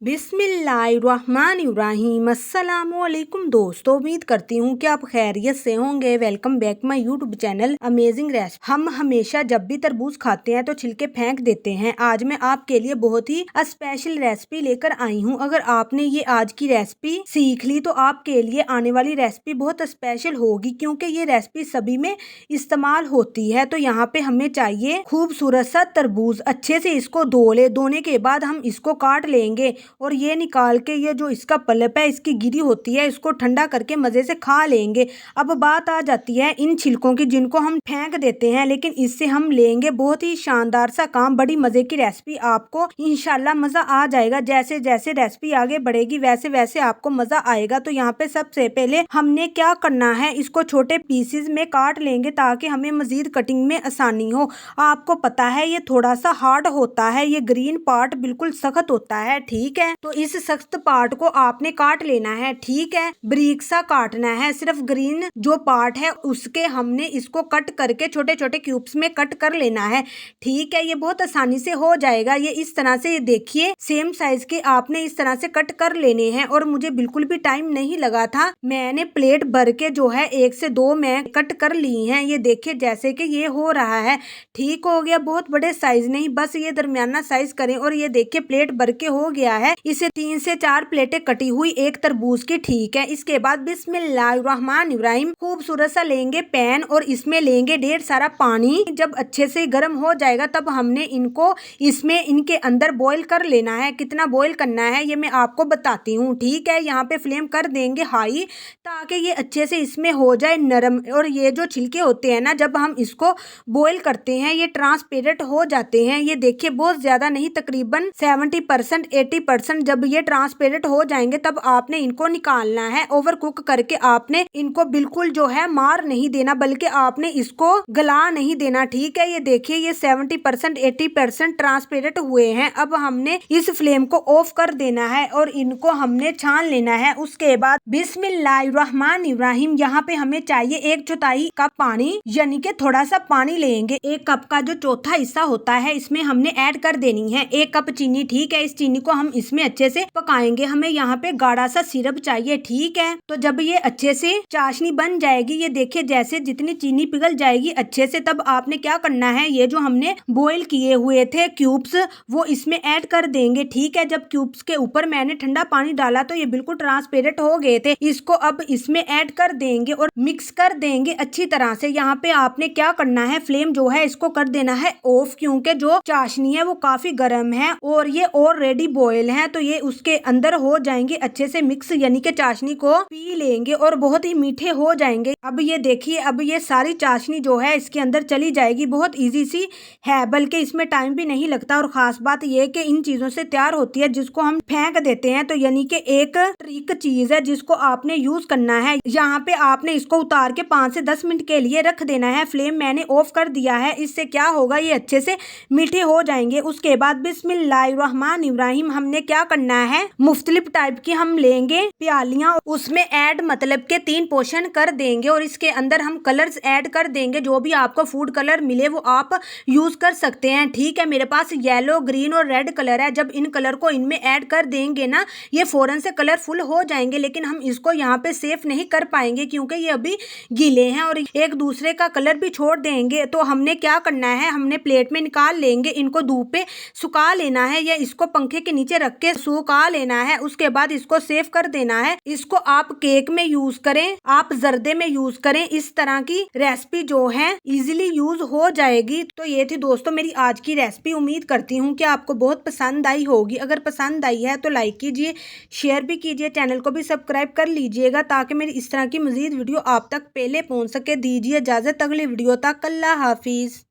बिस्मिल्लाहिर्रहमानिर्रहीम। अस्सलामुअलैकुम दोस्तों, उम्मीद करती हूँ कि आप खैरियत से होंगे। Welcome back my YouTube channel amazing recipe. हम हमेशा जब भी तरबूज खाते हैं तो छिलके फेंक देते हैं। आज मैं आपके लिए बहुत ही स्पेशल रेसिपी लेकर आई हूँ। अगर आपने ये आज की रेसिपी सीख ली तो आपके लिए आने वाली रेसिपी बहुत स्पेशल होगी, क्योंकि ये रेसिपी सभी में इस्तेमाल होती है। तो यहाँ पे हमें चाहिए खूबसूरत सा तरबूज। अच्छे से इसको धोने के बाद हम इसको काट लेंगे और ये निकाल के ये जो इसका पल्प है, इसकी गिरी होती है, इसको ठंडा करके मज़े से खा लेंगे। अब बात आ जाती है इन छिलकों की, जिनको हम फेंक देते हैं, लेकिन इससे हम लेंगे बहुत ही शानदार सा काम। बड़ी मज़े की रेसिपी, आपको इंशाल्लाह मज़ा आ जाएगा। जैसे जैसे रेसिपी आगे बढ़ेगी वैसे वैसे आपको मज़ा आएगा। तो यहाँ पे सबसे पहले हमने क्या करना है, इसको छोटे पीसेस में काट लेंगे ताकि हमें मज़ीद कटिंग में आसानी हो। आपको पता है ये थोड़ा सा हार्ड होता है, ये ग्रीन पार्ट बिल्कुल सख्त होता है, ठीक है। तो इस सख्त पार्ट को आपने काट लेना है, ठीक है। बारीक सा काटना है, सिर्फ ग्रीन जो पार्ट है उसके हमने इसको कट करके छोटे छोटे क्यूब्स में कट कर लेना है, ठीक है। ये बहुत आसानी से हो जाएगा। ये इस तरह से, ये देखिए सेम साइज के आपने इस तरह से कट कर लेने हैं। और मुझे बिल्कुल भी टाइम नहीं लगा था, मैंने प्लेट भर के जो है 1 से 2 मैं कट कर ली हैं। ये देखिए जैसे कि ये हो रहा है, ठीक हो गया। बहुत बड़े साइज नहीं, बस ये दरमियाना साइज करें। और ये देखिए प्लेट भर के हो गया है। इसे 3 से 4 प्लेटें कटी हुई एक तरबूज की, ठीक है। इसके बाद बिस्मिल्लाहिर्रहमानिर्रहीम खूबसूरत सा लेंगे पैन और इसमें लेंगे ढेर सारा पानी। जब अच्छे से गर्म हो जाएगा तब हमने इनको इसमें इनके अंदर बॉईल कर लेना है। कितना बॉईल करना है ये मैं आपको बताती हूँ, ठीक है। यहाँ पे फ्लेम कर देंगे हाई ताकि ये अच्छे से इसमें हो जाए नरम। और ये जो छिलके होते हैं ना, जब हम इसको बॉईल करते हैं ये ट्रांसपेरेंट हो जाते हैं। ये देखिए बहुत ज्यादा नहीं, तकरीबन 70% 80%। जब ये ट्रांसपेरेंट हो जाएंगे तब आपने इनको निकालना है। ओवर कुक करके आपने इनको बिल्कुल जो है मार नहीं देना, बल्कि आपने इसको गला नहीं देना, ठीक है। ये देखिए ये 70% 80% ट्रांसपेरेंट हुए हैं। अब हमने इस फ्लेम को ऑफ कर देना है और इनको हमने छान लेना है। उसके बाद बिस्मिल्लाहिर्रहमानिर्रहीम, यहाँ पे हमें चाहिए 1/4 कप पानी, यानी कि थोड़ा सा पानी लेंगे। 1 कप का जो चौथा हिस्सा होता है इसमें हमने ऐड कर देनी है 1 कप चीनी, ठीक है। इस चीनी को हम इसमें अच्छे से पकाएंगे। हमें यहाँ पे गाढ़ा सा सिरप चाहिए, ठीक है। तो जब ये अच्छे से चाशनी बन जाएगी, ये देखिए जैसे जितनी चीनी पिघल जाएगी अच्छे से, तब आपने क्या करना है, ये जो हमने बॉईल किए हुए थे क्यूब्स वो इसमें ऐड कर देंगे, ठीक है। जब क्यूब्स के ऊपर मैंने ठंडा पानी डाला तो ये बिल्कुल ट्रांसपेरेंट हो गए थे। इसको अब इसमें ऐड कर देंगे और मिक्स कर देंगे अच्छी तरह से। यहाँ पे आपने क्या करना है, फ्लेम जो है इसको कर देना है ऑफ, क्योंकि जो चाशनी है वो काफी गर्म है और ये ऑलरेडी बॉयल है। तो ये उसके अंदर हो जाएंगे अच्छे से मिक्स, यानी कि चाशनी को पी लेंगे और बहुत ही मीठे हो जाएंगे। अब ये देखिए, अब ये सारी चाशनी जो है इसके अंदर चली जाएगी। बहुत इजी सी है, बल्कि इसमें टाइम भी नहीं लगता। और खास बात ये कि इन चीजों से तैयार होती है जिसको हम फेंक देते हैं। तो यानी कि एक ट्रिक चीज है जिसको आपने यूज करना है। यहाँ पे आपने इसको उतार के 5 से 10 मिनट के लिए रख देना है। फ्लेम मैंने ऑफ कर दिया है। इससे क्या होगा, ये अच्छे से मीठे हो जाएंगे। उसके बाद बिस्मिल्लाहिर्रहमानिर्रहीम, हमने क्या करना है, मुख्तलिफ टाइप की हम लेंगे प्यालियां, उसमें ऐड मतलब के 3 पोर्शन कर देंगे और इसके अंदर हम कलर्स ऐड कर देंगे। जो भी आपको फूड कलर मिले वो आप यूज कर सकते हैं, ठीक है। मेरे पास येलो, ग्रीन और रेड कलर है। जब इन कलर को इनमें ऐड कर देंगे ना, ये फौरन से कलरफुल हो जाएंगे, लेकिन हम इसको यहाँ पे सेफ नहीं कर पाएंगे क्योंकि ये अभी गीले हैं और एक दूसरे का कलर भी छोड़ देंगे। तो हमने क्या करना है, हमने प्लेट में निकाल लेंगे, इनको धूप पे सुखा लेना है या इसको पंखे के नीचे रख के सुखा लेना है। उसके बाद इसको सेव कर देना है। इसको आप केक में यूज करें, आप जर्दे में यूज करें, इस तरह की रेसिपी जो है इजीली यूज हो जाएगी। तो ये थी दोस्तों मेरी आज की रेसिपी। उम्मीद करती हूँ कि आपको बहुत पसंद आई होगी। अगर पसंद आई है तो लाइक कीजिए, शेयर भी कीजिए, चैनल को भी सब्सक्राइब कर लीजिएगा ताकि मेरी इस तरह की मजीद वीडियो आप तक पहले पहुँच सके। दीजिए इजाजत अगली वीडियो तक। अल्लाह हाफिज।